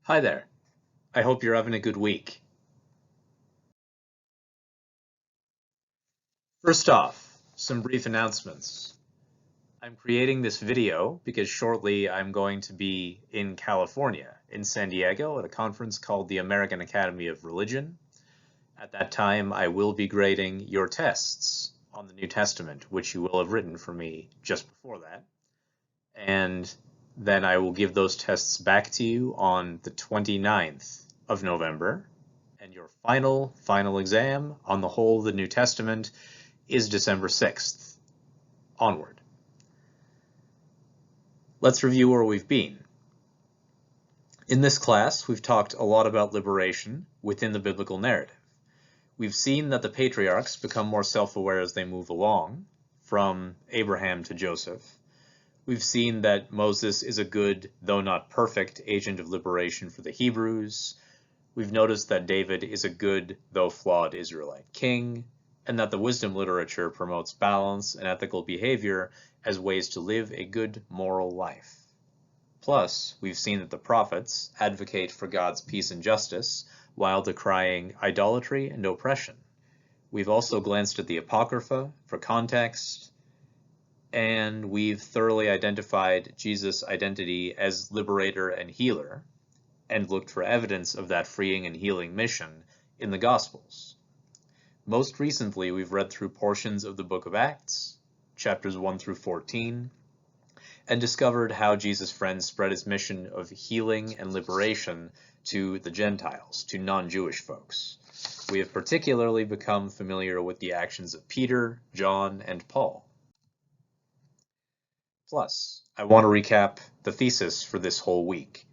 Hi there. I hope you're having a good week. First off, some brief announcements. I'm creating this video because shortly I'm going to be in California, in San Diego, at a conference called the American Academy of Religion. At that time, I will be grading your tests on the New Testament, which you will have written for me just before that. And then I will give those tests back to you on the 29th of November. And your final exam on the whole of the New Testament is December 6th. Onward. Let's review where we've been. In this class, we've talked a lot about liberation within the biblical narrative. We've seen that the patriarchs become more self-aware as they move along, from Abraham to Joseph. We've seen that Moses is a good, though not perfect, agent of liberation for the Hebrews. We've noticed that David is a good, though flawed, Israelite king, and that the wisdom literature promotes balance and ethical behavior as ways to live a good moral life. Plus, we've seen that the prophets advocate for God's peace and justice while decrying idolatry and oppression. We've also glanced at the Apocrypha for context, and we've thoroughly identified Jesus' identity as liberator and healer, and looked for evidence of that freeing and healing mission in the Gospels. Most recently, we've read through portions of the book of Acts, chapters 1 through 14, and discovered how Jesus' friends spread his mission of healing and liberation to the Gentiles, to non-Jewish folks. We have particularly become familiar with the actions of Peter, John, and Paul. Plus, I want to recap the thesis for this whole week.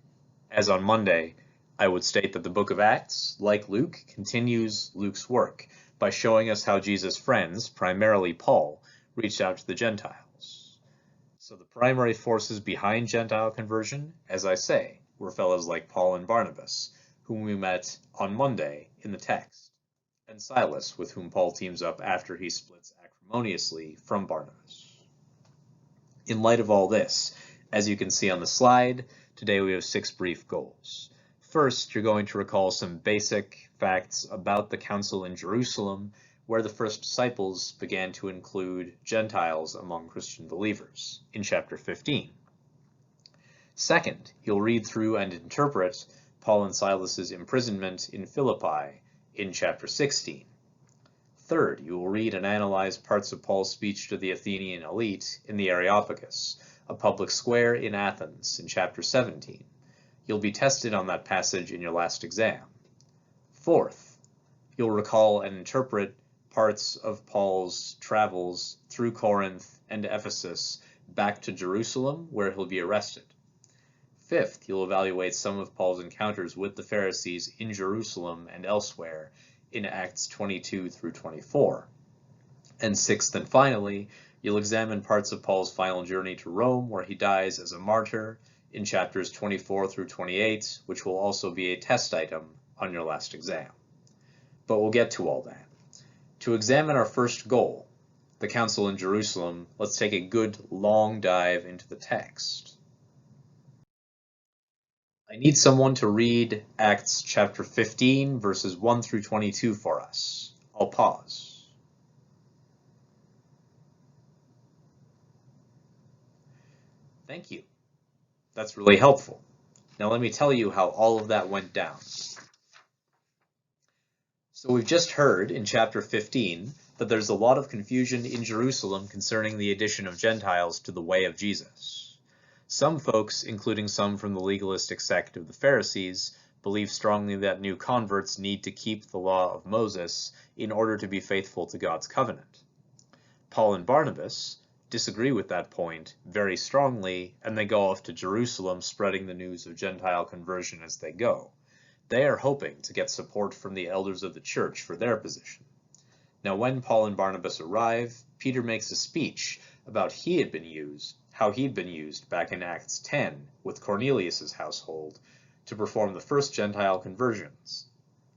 As on Monday, I would state that the book of Acts, like Luke, continues Luke's work by showing us how Jesus' friends, primarily Paul, reached out to the Gentiles. So the primary forces behind Gentile conversion, as I say, were fellows like Paul and Barnabas, whom we met on Monday in the text, and Silas, with whom Paul teams up after he splits acrimoniously from Barnabas. In light of all this, as you can see on the slide, today we have 6 brief goals. First, you're going to recall some basic facts about the council in Jerusalem, where the first disciples began to include Gentiles among Christian believers, in chapter 15. Second, you'll read through and interpret Paul and Silas's imprisonment in Philippi in chapter 16. Third, you will read and analyze parts of Paul's speech to the Athenian elite in the Areopagus, a public square in Athens, in chapter 17. You'll be tested on that passage in your last exam. Fourth, you'll recall and interpret parts of Paul's travels through Corinth and Ephesus back to Jerusalem, where he'll be arrested. Fifth, you'll evaluate some of Paul's encounters with the Pharisees in Jerusalem and elsewhere in Acts 22 through 24. And sixth and finally, you'll examine parts of Paul's final journey to Rome, where he dies as a martyr, in chapters 24 through 28, which will also be a test item on your last exam. But we'll get to all that. To examine our first goal, the council in Jerusalem, let's take a good long dive into the text. I need someone to read Acts chapter 15, verses 1 through 22 for us. I'll pause. Thank you. That's really helpful. Now let me tell you how all of that went down. So we've just heard in chapter 15 that there's a lot of confusion in Jerusalem concerning the addition of Gentiles to the way of Jesus. Some folks, including some from the legalistic sect of the Pharisees, believe strongly that new converts need to keep the law of Moses in order to be faithful to God's covenant. Paul and Barnabas disagree with that point very strongly, and they go off to Jerusalem spreading the news of Gentile conversion as they go. They are hoping to get support from the elders of the church for their position. Now when Paul and Barnabas arrive, Peter makes a speech about how he'd been used back in Acts 10 with Cornelius' household to perform the first Gentile conversions.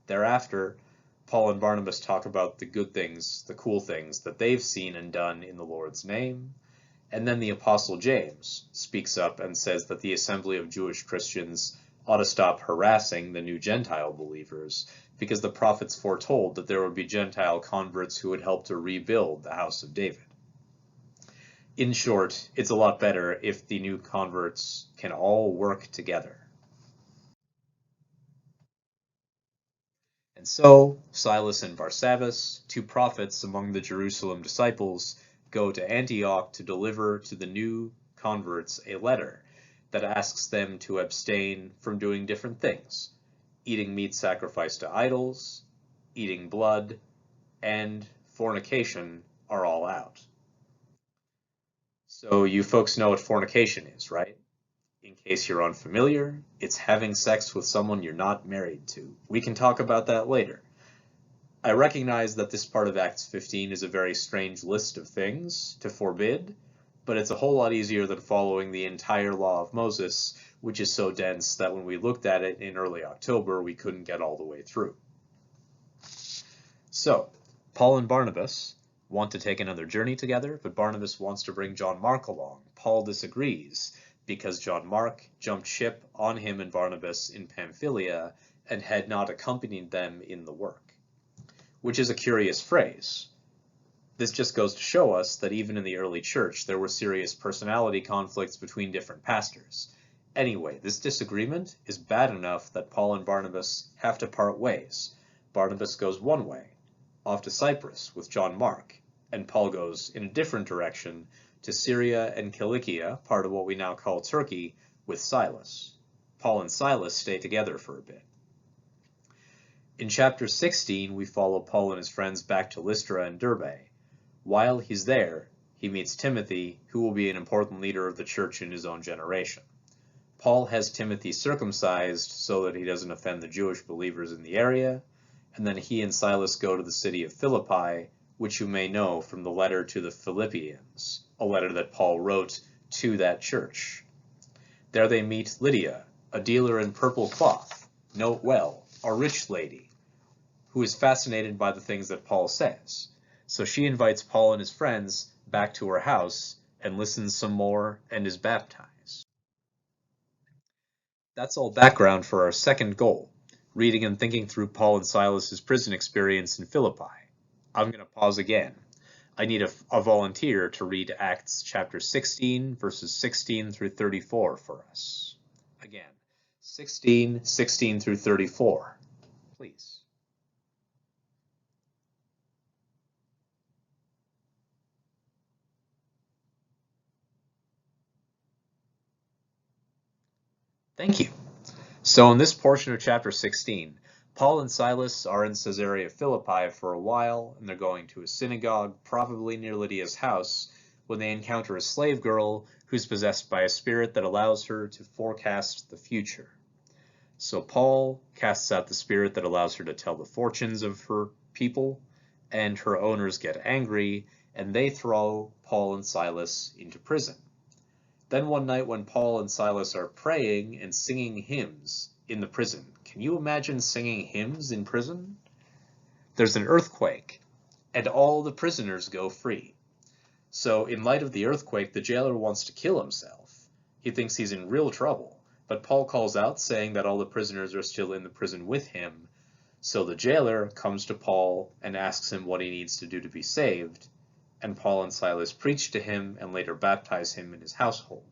Thereafter, Paul and Barnabas talk about the good things, the cool things that they've seen and done in the Lord's name, and then the Apostle James speaks up and says that the assembly of Jewish Christians ought to stop harassing the new Gentile believers, because the prophets foretold that there would be Gentile converts who would help to rebuild the house of David. In short, it's a lot better if the new converts can all work together. And so, Silas and Barsabbas, two prophets among the Jerusalem disciples, go to Antioch to deliver to the new converts a letter that asks them to abstain from doing different things: eating meat sacrificed to idols, eating blood, and fornication are all out. So you folks know what fornication is, right? In case you're unfamiliar, it's having sex with someone you're not married to. We can talk about that later. I recognize that this part of Acts 15 is a very strange list of things to forbid, but it's a whole lot easier than following the entire law of Moses, which is so dense that when we looked at it in early October, we couldn't get all the way through. So, Paul and Barnabas want to take another journey together, but Barnabas wants to bring John Mark along. Paul disagrees, because John Mark jumped ship on him and Barnabas in Pamphylia and had not accompanied them in the work. Which is a curious phrase. This just goes to show us that even in the early church there were serious personality conflicts between different pastors. Anyway, this disagreement is bad enough that Paul and Barnabas have to part ways. Barnabas goes one way, off to Cyprus with John Mark, and Paul goes in a different direction to Syria and Cilicia, part of what we now call Turkey, with Silas. Paul and Silas stay together for a bit. In chapter 16, we follow Paul and his friends back to Lystra and Derbe. While he's there, he meets Timothy, who will be an important leader of the church in his own generation. Paul has Timothy circumcised so that he doesn't offend the Jewish believers in the area, and then he and Silas go to the city of Philippi, which you may know from the letter to the Philippians, a letter that Paul wrote to that church. There they meet Lydia, a dealer in purple cloth, note well, a rich lady, who is fascinated by the things that Paul says. So she invites Paul and his friends back to her house and listens some more and is baptized. That's all background for our second goal, reading and thinking through Paul and Silas's prison experience in Philippi. I'm going to pause again. I need a volunteer to read Acts chapter 16, verses 16 through 34 for us. Again, 16 through 34. Please. Thank you. So in this portion of chapter 16, Paul and Silas are in Caesarea Philippi for a while, and they're going to a synagogue, probably near Lydia's house, when they encounter a slave girl who's possessed by a spirit that allows her to forecast the future. So Paul casts out the spirit that allows her to tell the fortunes of her people, and her owners get angry, and they throw Paul and Silas into prison. Then one night when Paul and Silas are praying and singing hymns in the prison, can you imagine singing hymns in prison? There's an earthquake, and all the prisoners go free. So in light of the earthquake, the jailer wants to kill himself. He thinks he's in real trouble, but Paul calls out saying that all the prisoners are still in the prison with him. So the jailer comes to Paul and asks him what he needs to do to be saved, and Paul and Silas preach to him and later baptize him in his household.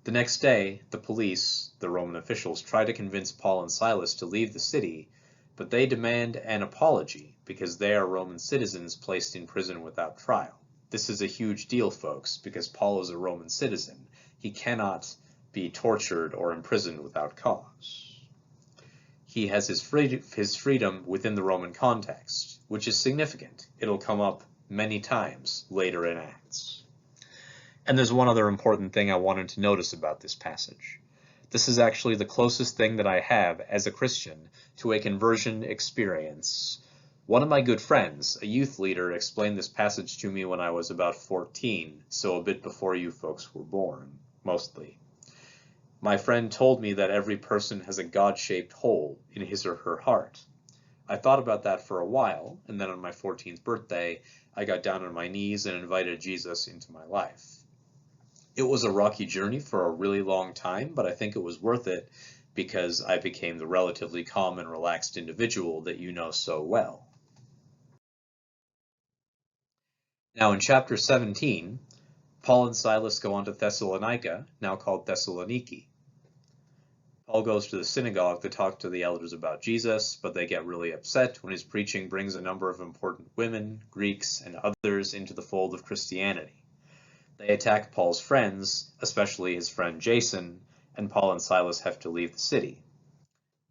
The next day, the police, the Roman officials, try to convince Paul and Silas to leave the city, but they demand an apology because they are Roman citizens placed in prison without trial. This is a huge deal, folks, because Paul is a Roman citizen. He cannot be tortured or imprisoned without cause. He has his freedom within the Roman context, which is significant. It'll come up many times later in Acts. And there's one other important thing I wanted to notice about this passage. This is actually the closest thing that I have as a Christian to a conversion experience. One of my good friends, a youth leader, explained this passage to me when I was about 14, so a bit before you folks were born, mostly. My friend told me that every person has a God-shaped hole in his or her heart. I thought about that for a while, and then on my 14th birthday, I got down on my knees and invited Jesus into my life. It was a rocky journey for a really long time, but I think it was worth it because I became the relatively calm and relaxed individual that you know so well. Now in chapter 17, Paul and Silas go on to Thessalonica, now called Thessaloniki. Paul goes to the synagogue to talk to the elders about Jesus, but they get really upset when his preaching brings a number of important women, Greeks, and others into the fold of Christianity. They attack Paul's friends, especially his friend Jason, and Paul and Silas have to leave the city.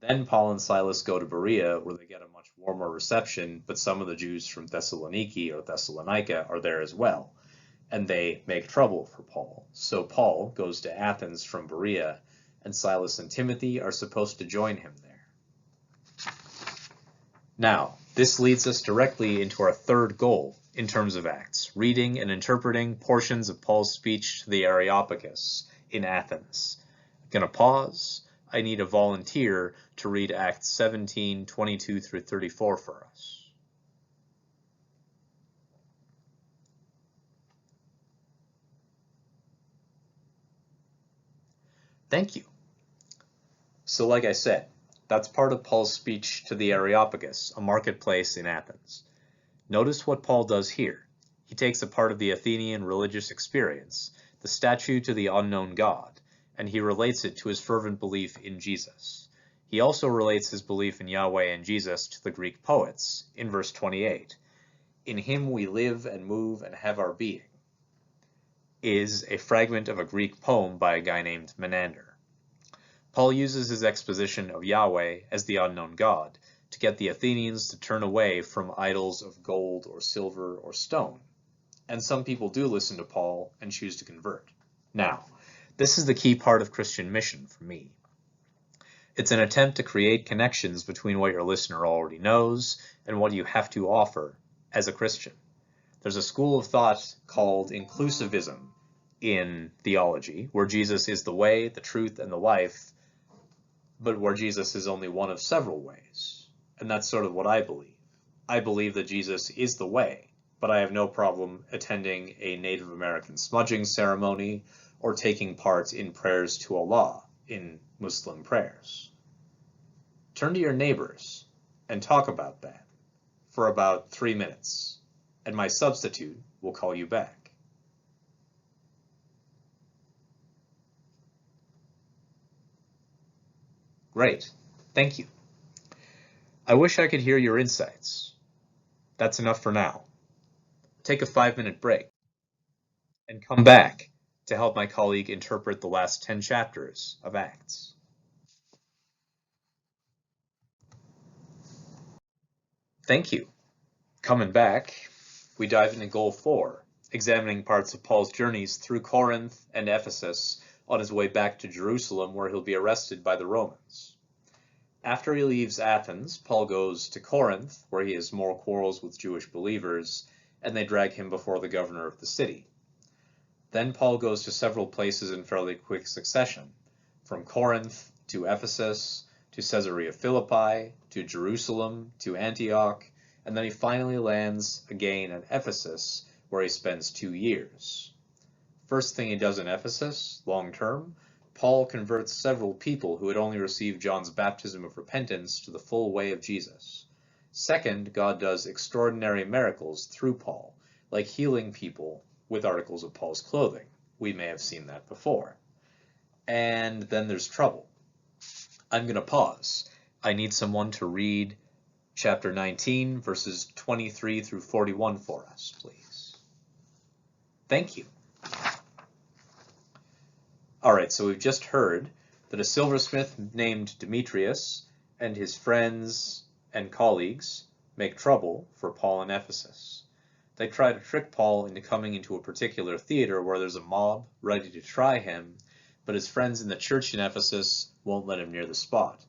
Then Paul and Silas go to Berea, where they get a much warmer reception, but some of the Jews from Thessaloniki or Thessalonica are there as well, and they make trouble for Paul. So Paul goes to Athens from Berea, and Silas and Timothy are supposed to join him there. Now, this leads us directly into our third goal in terms of Acts, reading and interpreting portions of Paul's speech to the Areopagus in Athens. I'm going to pause. I need a volunteer to read Acts 17:22 through 34 for us. Thank you. So like I said, that's part of Paul's speech to the Areopagus, a marketplace in Athens. Notice what Paul does here. He takes a part of the Athenian religious experience, the statue to the unknown God, and he relates it to his fervent belief in Jesus. He also relates his belief in Yahweh and Jesus to the Greek poets in verse 28. In him we live and move and have our being, is a fragment of a Greek poem by a guy named Menander. Paul uses his exposition of Yahweh as the unknown God to get the Athenians to turn away from idols of gold or silver or stone. And some people do listen to Paul and choose to convert. Now, this is the key part of Christian mission for me. It's an attempt to create connections between what your listener already knows and what you have to offer as a Christian. There's a school of thought called inclusivism in theology, where Jesus is the way, the truth, and the life, but where Jesus is only one of several ways. And that's sort of what I believe. I believe that Jesus is the way, but I have no problem attending a Native American smudging ceremony or taking part in prayers to Allah in Muslim prayers. Turn to your neighbors and talk about that for about 3 minutes, and my substitute will call you back. Great, thank you. I wish I could hear your insights. That's enough for now. Take a 5-minute break and come back to help my colleague interpret the last 10 chapters of Acts. Thank you. Coming back, we dive into Goal 4, examining parts of Paul's journeys through Corinth and Ephesus on his way back to Jerusalem, where he'll be arrested by the Romans. After he leaves Athens, Paul goes to Corinth, where he has more quarrels with Jewish believers, and they drag him before the governor of the city. Then Paul goes to several places in fairly quick succession, from Corinth to Ephesus, to Caesarea Philippi, to Jerusalem, to Antioch, and then he finally lands again at Ephesus, where he spends 2 years. First thing he does in Ephesus, long term, Paul converts several people who had only received John's baptism of repentance to the full way of Jesus. Second, God does extraordinary miracles through Paul, like healing people with articles of Paul's clothing. We may have seen that before. And then there's trouble. I'm going to pause. I need someone to read chapter 19, verses 23 through 41 for us, please. Thank you. All right, so we've just heard that a silversmith named Demetrius and his friends and colleagues make trouble for Paul in Ephesus. They try to trick Paul into coming into a particular theater where there's a mob ready to try him, but his friends in the church in Ephesus won't let him near the spot.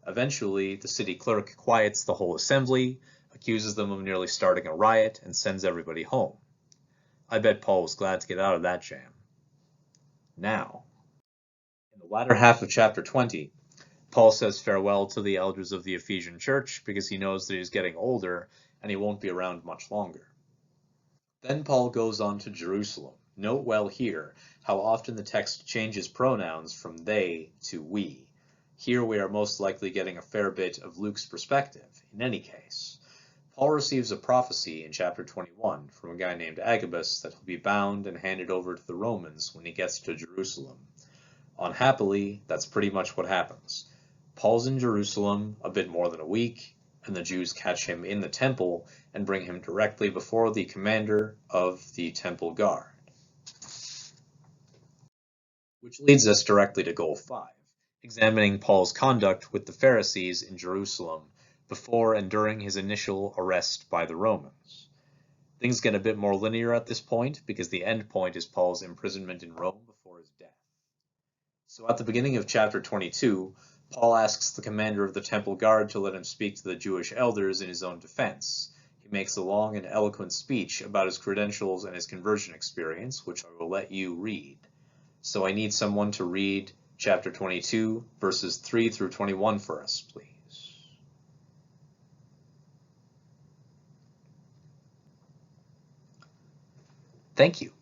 Eventually, the city clerk quiets the whole assembly, accuses them of nearly starting a riot, and sends everybody home. I bet Paul was glad to get out of that jam. Now, in the latter half of chapter 20, Paul says farewell to the elders of the Ephesian church because he knows that he's getting older and he won't be around much longer. Then Paul goes on to Jerusalem, Note well here how often the text changes pronouns from they to we. Here we are most likely getting a fair bit of Luke's perspective, in any case. Paul receives a prophecy in chapter 21 from a guy named Agabus that he'll be bound and handed over to the Romans when he gets to Jerusalem. Unhappily, that's pretty much what happens. Paul's in Jerusalem a bit more than a week, and the Jews catch him in the temple and bring him directly before the commander of the temple guard. Which leads us directly to goal 5, examining Paul's conduct with the Pharisees in Jerusalem before and during his initial arrest by the Romans. Things get a bit more linear at this point because the end point is Paul's imprisonment in Rome before his death. So at the beginning of chapter 22, Paul asks the commander of the temple guard to let him speak to the Jewish elders in his own defense. He makes a long and eloquent speech about his credentials and his conversion experience, which I will let you read. So I need someone to read chapter 22, verses 3 through 21 for us, please. Thank you.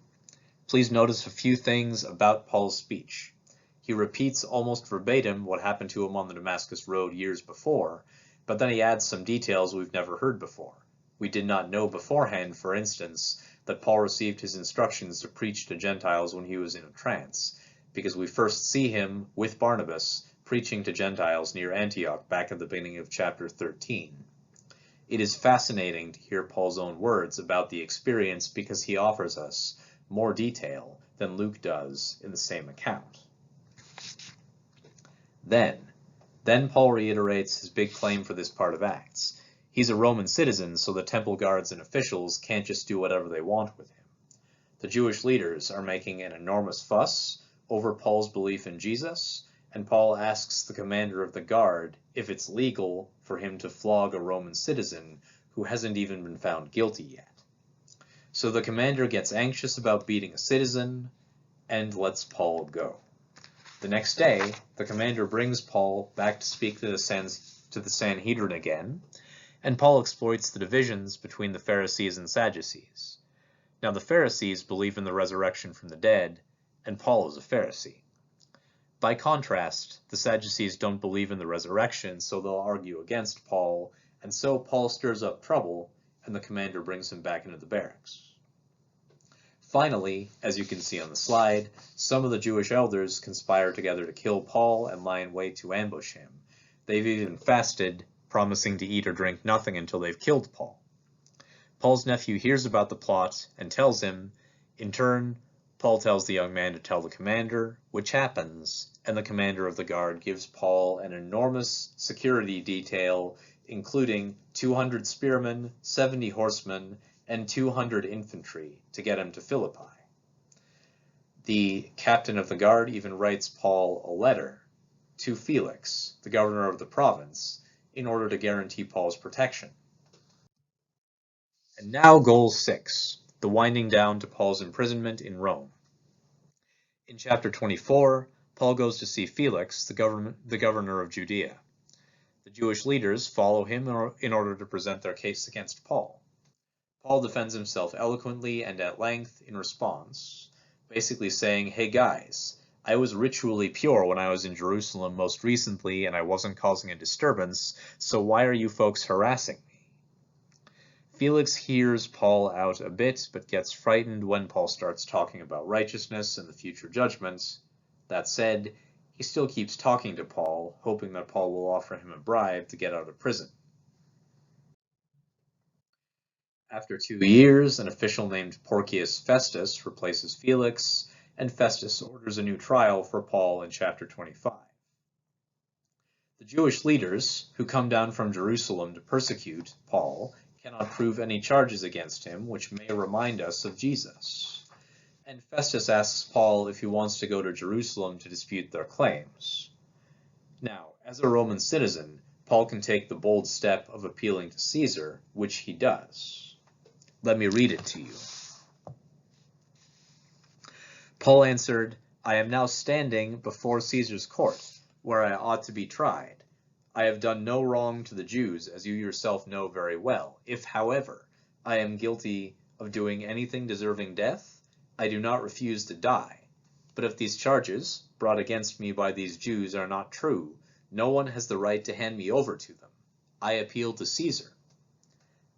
Please notice a few things about Paul's speech. He repeats almost verbatim what happened to him on the Damascus Road years before, but then he adds some details we've never heard before. We did not know beforehand, for instance, that Paul received his instructions to preach to Gentiles when he was in a trance, because we first see him with Barnabas preaching to Gentiles near Antioch back at the beginning of chapter 13. It is fascinating to hear Paul's own words about the experience because he offers us more detail than Luke does in the same account. Then Paul reiterates his big claim for this part of Acts. He's a Roman citizen, so the temple guards and officials can't just do whatever they want with him. The Jewish leaders are making an enormous fuss over Paul's belief in Jesus, and Paul asks the commander of the guard if it's legal for him to flog a Roman citizen who hasn't even been found guilty yet. So the commander gets anxious about beating a citizen and lets Paul go. The next day, the commander brings Paul back to speak to the Sanhedrin again, and Paul exploits the divisions between the Pharisees and Sadducees. Now the Pharisees believe in the resurrection from the dead, and Paul is a Pharisee. By contrast, the Sadducees don't believe in the resurrection, so they'll argue against Paul, and so Paul stirs up trouble, and the commander brings him back into the barracks. Finally, as you can see on the slide, some of the Jewish elders conspire together to kill Paul and lie in wait to ambush him. They've even fasted, promising to eat or drink nothing until they've killed Paul. Paul's nephew hears about the plot and tells him. In turn, Paul tells the young man to tell the commander, which happens, and the commander of the guard gives Paul an enormous security detail, including 200 spearmen, 70 horsemen, and 200 infantry to get him to Philippi. The captain of the guard even writes Paul a letter to Felix, the governor of the province, in order to guarantee Paul's protection. And now goal 6, the winding down to Paul's imprisonment in Rome. In chapter 24, Paul goes to see Felix, the governor of Judea. The Jewish leaders follow him in order to present their case against Paul. Paul defends himself eloquently and at length in response, basically saying, hey guys, I was ritually pure when I was in Jerusalem most recently and I wasn't causing a disturbance, so why are you folks harassing me? Felix hears Paul out a bit, but gets frightened when Paul starts talking about righteousness and the future judgment. That said, he still keeps talking to Paul, hoping that Paul will offer him a bribe to get out of prison. After 2 years, an official named Porcius Festus replaces Felix, and Festus orders a new trial for Paul in chapter 25. The Jewish leaders, who come down from Jerusalem to persecute Paul, cannot prove any charges against him, which may remind us of Jesus. And Festus asks Paul if he wants to go to Jerusalem to dispute their claims. Now, as a Roman citizen, Paul can take the bold step of appealing to Caesar, which he does. Let me read it to you. Paul answered, I am now standing before Caesar's court, where I ought to be tried. I have done no wrong to the Jews, as you yourself know very well. If, however, I am guilty of doing anything deserving death, I do not refuse to die. But if these charges, brought against me by these Jews, are not true, no one has the right to hand me over to them. I appeal to Caesar."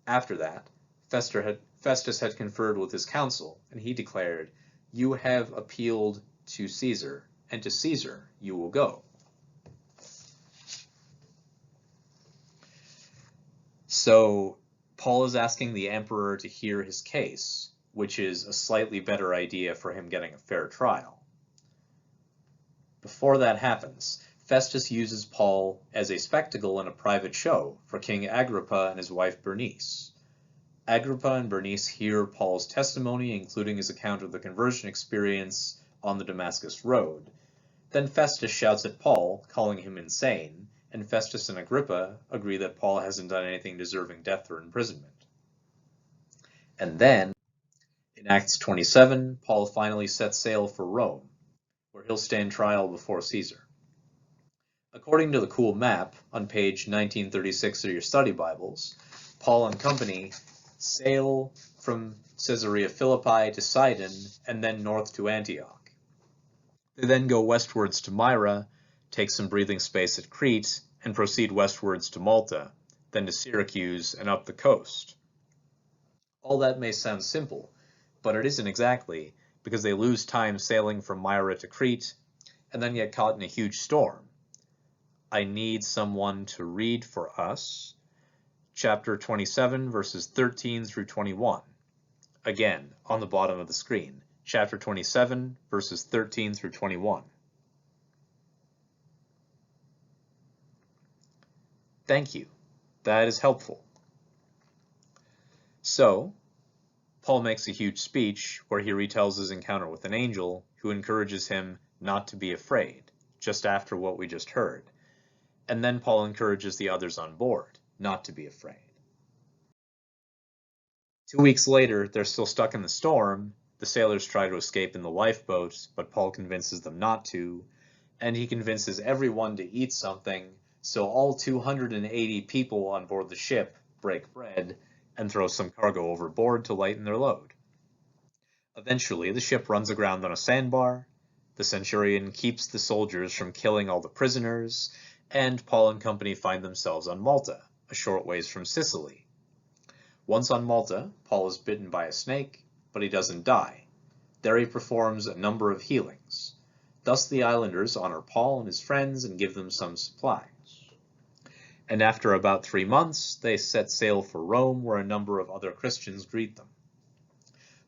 After that, Festus had conferred with his council, and he declared, "You have appealed to Caesar, and to Caesar you will go." So Paul is asking the emperor to hear his case, which is a slightly better idea for him getting a fair trial. Before that happens, Festus uses Paul as a spectacle in a private show for King Agrippa and his wife Bernice. Agrippa and Bernice hear Paul's testimony, including his account of the conversion experience on the Damascus road. Then Festus shouts at Paul, calling him insane, and Festus and Agrippa agree that Paul hasn't done anything deserving death or imprisonment. And then, in Acts 27, Paul finally sets sail for Rome, where he'll stand trial before Caesar. According to the cool map on page 1936 of your study Bibles, Paul and company sail from Caesarea Philippi to Sidon and then north to Antioch. They then go westwards to Myra, take some breathing space at Crete, and proceed westwards to Malta, then to Syracuse and up the coast. All that may sound simple, but it isn't exactly, because they lose time sailing from Myra to Crete, and then get caught in a huge storm. I need someone to read for us chapter 27, verses 13 through 21. Again, on the bottom of the screen, chapter 27, verses 13 through 21. Thank you. That is helpful. So, Paul makes a huge speech where he retells his encounter with an angel who encourages him not to be afraid, just after what we just heard. And then Paul encourages the others on board not to be afraid. 2 weeks later, they're still stuck in the storm. The sailors try to escape in the lifeboat, but Paul convinces them not to, and he convinces everyone to eat something, so all 280 people on board the ship break bread and throw some cargo overboard to lighten their load. Eventually, the ship runs aground on a sandbar. The centurion keeps the soldiers from killing all the prisoners, and Paul and company find themselves on Malta, a short ways from Sicily. Once on Malta, Paul is bitten by a snake, but he doesn't die. There he performs a number of healings. Thus the islanders honor Paul and his friends and give them some supplies. And after about 3 months, they set sail for Rome, where a number of other Christians greet them.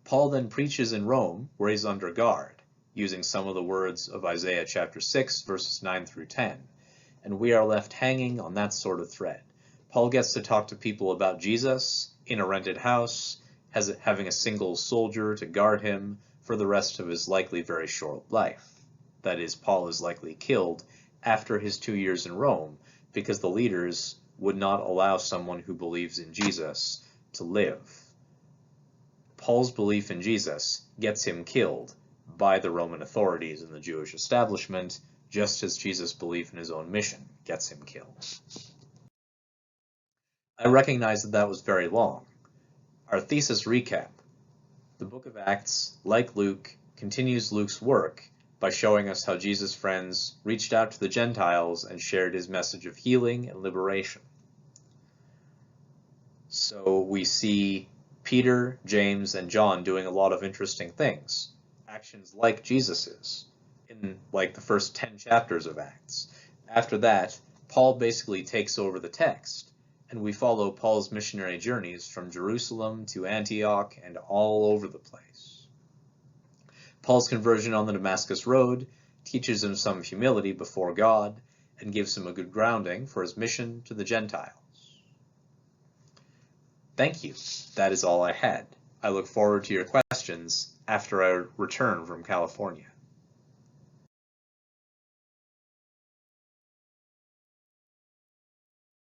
Paul then preaches in Rome, where he's under guard, using some of the words of Isaiah chapter 6, verses 9 through 10. And we are left hanging on that sort of thread. Paul gets to talk to people about Jesus in a rented house, having a single soldier to guard him for the rest of his likely very short life. That is, Paul is likely killed after his 2 years in Rome, because the leaders would not allow someone who believes in Jesus to live. Paul's belief in Jesus gets him killed by the Roman authorities and the Jewish establishment, just as Jesus' belief in his own mission gets him killed. I recognize that was very long. Our thesis recap. The book of Acts, like Luke, continues Luke's work by showing us how Jesus' friends reached out to the Gentiles and shared his message of healing and liberation. So we see Peter, James, and John doing a lot of interesting things, actions like Jesus's, in like the first 10 chapters of Acts. After that, Paul basically takes over the text, and we follow Paul's missionary journeys from Jerusalem to Antioch and all over the place. Paul's conversion on the Damascus road teaches him some humility before God and gives him a good grounding for his mission to the Gentiles. Thank you. That is all I had. I look forward to your questions after I return from California.